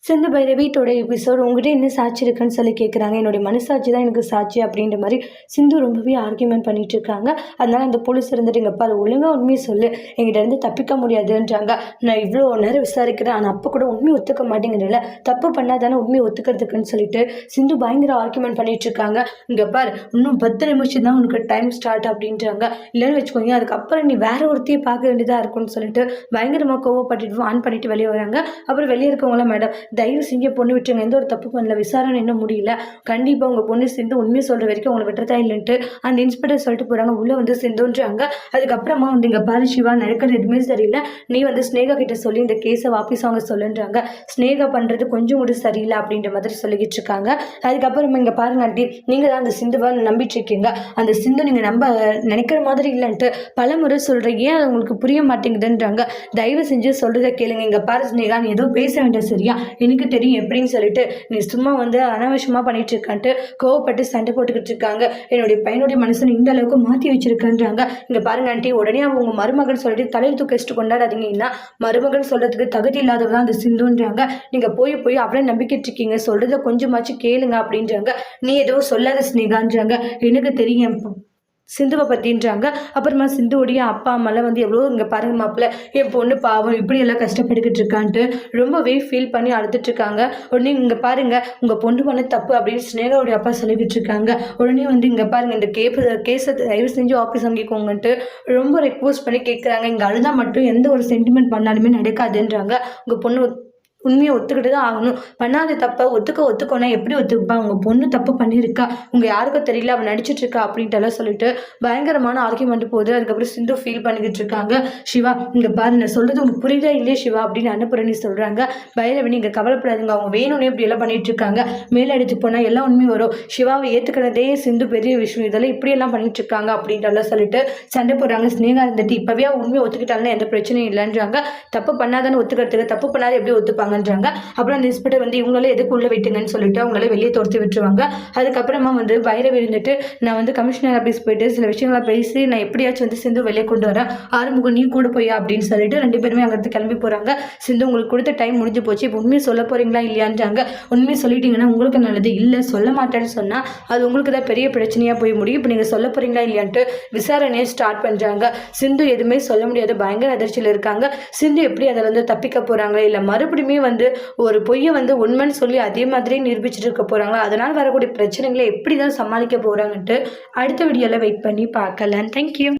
சிந்து பைரவியோட episode உங்ககிட்ட என்ன சாட்சி இருக்குன்னு சொல்லி கேட்குறாங்க. என்னுடைய மனசாட்சி தான் எனக்கு சாட்சி அப்படின்ற மாதிரி சிந்து ரொம்பவே ஆர்கியூமெண்ட் பண்ணிட்டு இருக்காங்க. அதனால அந்த போலீஸ் இருந்துட்டு எங்கப்பா அது ஒழுங்காக உண்மையை சொல்லு, எங்கிட்ட இருந்து தப்பிக்க முடியாதுன்றாங்க. நான் இவ்வளோ நேரம் விசாரிக்கிறேன், ஆனால் அப்போ கூட உண்மையை ஒத்துக்க மாட்டேங்கிறல, தப்பு பண்ணாதானே உண்மையை ஒத்துக்கிறதுக்குன்னு சொல்லிட்டு சிந்து பயங்கர ஆர்கியூமெண்ட் பண்ணிட்டு இருக்காங்க. இங்கே பாரு, இன்னும் 10 நிமிஷம் தான் உனக்கு டைம் ஸ்டார்ட் அப்படின்றாங்க. இல்லைன்னு வச்சுக்கோங்க, அதுக்கப்புறம் நீ வேற ஒருத்தையே பார்க்க வேண்டியதாக இருக்கும்னு சொல்லிட்டு பயங்கரமாக கோவப்பட்டுட்டு ஆன் பண்ணிட்டு வெளியே வராங்க. அப்புறம் வெளியே இருக்கவங்களாம், மேடம் தயவு செஞ்சு பொண்ணு விட்டுருங்க, எந்த ஒரு தப்பு பண்ணல, விசாரணை இன்னும் முடியல, கண்டிப்பாக உங்கள் பொண்ணு சிந்து உண்மையை சொல்கிற வரைக்கும் உங்களை விட்டுறதா இல்லைன்ட்டு அந்த இன்ஸ்பெக்டர் சொல்லிட்டு போகிறாங்க. உள்ளே வந்து சிந்துன்றாங்க. அதுக்கப்புறமா வந்து இங்கே பாரு சிவா, நடக்கிறது எதுவுமே சரியில்லை, நீ வந்து ஸ்னேகா கிட்ட சொல்லி இந்த கேஸை வாபஸ் அவங்க சொல்லுன்றாங்க. ஸ்னேகா பண்ணுறது கொஞ்சம் கூட சரியில்லை அப்படின்ற மாதிரி சொல்லிக்கிட்டு இருக்காங்க. அதுக்கப்புறமா இங்கே பாருங்க ஆண்டி, நீங்கள் தான் அந்த சிந்துவை நம்பிட்டு இருக்கீங்க, அந்த சிந்து நீங்கள் நம்ப நினைக்கிற மாதிரி இல்லைன்ட்டு பல முறை சொல்கிறேன், ஏன் அது உங்களுக்கு புரிய மாட்டேங்குதுன்றாங்க. தயவு செஞ்சு சொல்கிறத கேளுங்க. இங்கே பாரு ஸ்னேகா, நீ ஏதோ பேச வேண்டிய சரியா, எனக்கு தெரியும் எப்படின்னு சொல்லிட்டு நீ சும்மா வந்து அனாவசியமாக பண்ணிட்டு இருக்கான்ட்டு கோவப்பட்டு சண்டை போட்டுக்கிட்டு இருக்காங்க. என்னுடைய பையனுடைய மனசனை இந்த அளவுக்கு மாற்றி வச்சிருக்கன்றாங்க. இங்கே பாருங்க ஆண்டி, உடனே அவங்க மருமகன் சொல்லிட்டு தலையில் தூக்கிட்டு கொண்டாடாதீங்கன்னா, மருமகன் சொல்றதுக்கு தகுதி இல்லாதவதான் அந்த சிந்துன்றாங்க. நீங்கள் போய் அவளை நம்பிக்கிட்டு இருக்கீங்க, சொல்றத கொஞ்சமாச்சும் கேளுங்க அப்படின்றாங்க. நீ ஏதோ சொல்லாத ஸ்னேகான்றாங்க. எனக்கு தெரியும் சிந்துவை பற்றின்றாங்க. அப்புறமா சிந்துவோடைய அப்பா அம்மாலாம் வந்து எவ்வளோ இங்கே பாருங்க மாப்பிள்ள, என் பொண்ணு பாவம் இப்படியெல்லாம் கஷ்டப்பட்டுக்கிட்டு இருக்கான்ட்டு ரொம்பவே ஃபீல் பண்ணி அழுதுட்ருக்காங்க. உடனே இங்கே பாருங்க, உங்கள் பொண்ணு பண்ண தப்பு அப்படின்னு ஸ்னேகாவுடைய அப்பா சொல்லிக்கிட்டு இருக்காங்க. உடனே வந்து இங்கே பாருங்க, இந்த கேஸை தயவு செஞ்சு ஆஃபீஸ் வாங்கிக்கோங்கன்ட்டு ரொம்ப ரெக்வஸ்ட் பண்ணி கேட்குறாங்க. இங்கே அழுதா மட்டும் எந்த ஒரு சென்டிமெண்ட் பண்ணாலுமே நடக்காதுன்றாங்க. உங்கள் பொண்ணு உண்மையை ஒத்துக்கிட்டு தான் ஆகணும், பண்ணாத தப்பை ஒத்துக்கோனா எப்படி ஒத்துக்குப்பா, உங்கள் பொண்ணு தப்பு பண்ணியிருக்கா, உங்கள் யாருக்கும் தெரியல, அவன் நடிச்சிட்டு இருக்கா அப்படின்ட்டு சொல்லிட்டு பயங்கரமான ஆர்கியூமெண்ட் போகுது. அதுக்கப்புறம் சிந்து ஃபீல் பண்ணிக்கிட்டு இருக்காங்க. சிவா இங்கே பாரு, நான் சொல்கிறது உங்களுக்கு புரியுதா இல்லையே சிவா அப்படின்னு அன்னபூரணி சொல்கிறாங்க. பைரவி இங்கே கவலைப்படாதுங்க, அவங்க வேணும்னே இப்படி எல்லாம் பண்ணிட்டு இருக்காங்க, மேலே எடுத்து போனால் எல்லாம் உண்மையும் வரும், சிவாவை ஏற்றுக்கிறதே சிந்து பெரிய விஷயம், இதெல்லாம் இப்படியெல்லாம் பண்ணிட்டு இருக்காங்க அப்படின்ட்டு சொல்லிட்டு சண்டை போடுறாங்க. ஸ்னேகா இருந்துட்டு இப்போவே உண்மையை ஒத்துக்கிட்டாலும் எந்த பிரச்சனையும் இல்லைன்றாங்க. தப்பு பண்ணாதானே ஒத்துக்கிறதுக்கு, தப்பு பண்ணாத எப்படி ஒத்துப்பாங்க. அப்புறம் அந்த இன்ஸ்பெக்டர் வந்து இவங்களே எதுக்கு உள்ள விட்டுங்கன்னு சொல்லிட்டு அவங்களே வெளியே துரத்தி விட்டுருவாங்க. அதுக்கப்புறமா வந்து பைரவி இருந்துட்டு நான் வந்து கமிஷனர் ஆஃபீஸ் போயிட்டு சில விஷயங்களை பேசி நான் எப்படியாச்சும் வந்து சிந்து வெளியே கொண்டு வரேன், ஆறுமுகம் நீ கூட போயா அப்படின்னு சொல்லிட்டு 2 பேருமே அங்கிருந்து கிளம்பி போறாங்க. சிந்து உங்களுக்கு கொடுத்த டைம் முடிஞ்சு போச்சு, இப்போ உண்மையை சொல்ல போறீங்களா இல்லையான்றாங்க. உண்மையை சொல்லிட்டீங்கன்னா உங்களுக்கு நல்லது, இல்லை சொல்ல மாட்டேன்னு சொன்னா அது உங்களுக்கு தான் பெரிய பிரச்சனையா போய் முடியும், இப்போ நீங்க சொல்ல போறீங்களா இல்லையான்ட்டு விசாரணையை ஸ்டார்ட் பண்றாங்க. சிந்து எதுவுமே சொல்ல முடியாது, பயங்கர அதிர்ச்சியில் இருக்காங்க. சிந்து எப்படி அதில் வந்து தப்பிக்க போறாங்களா, இல்லை மறுபடியுமே வந்து ஒரு பொய்யை வந்து உண்மைன்னு சொல்லி அதே மாதிரி நிரூபிச்சுட்டு இருக்க போறாங்களா, அதனால் வரக்கூடிய பிரச்சனைகளை எப்படி தான் சமாளிக்க போறாங்கன்ட்டு அடுத்த வீடியோல வெயிட் பண்ணி பார்க்கலாம். தேங்க்யூ.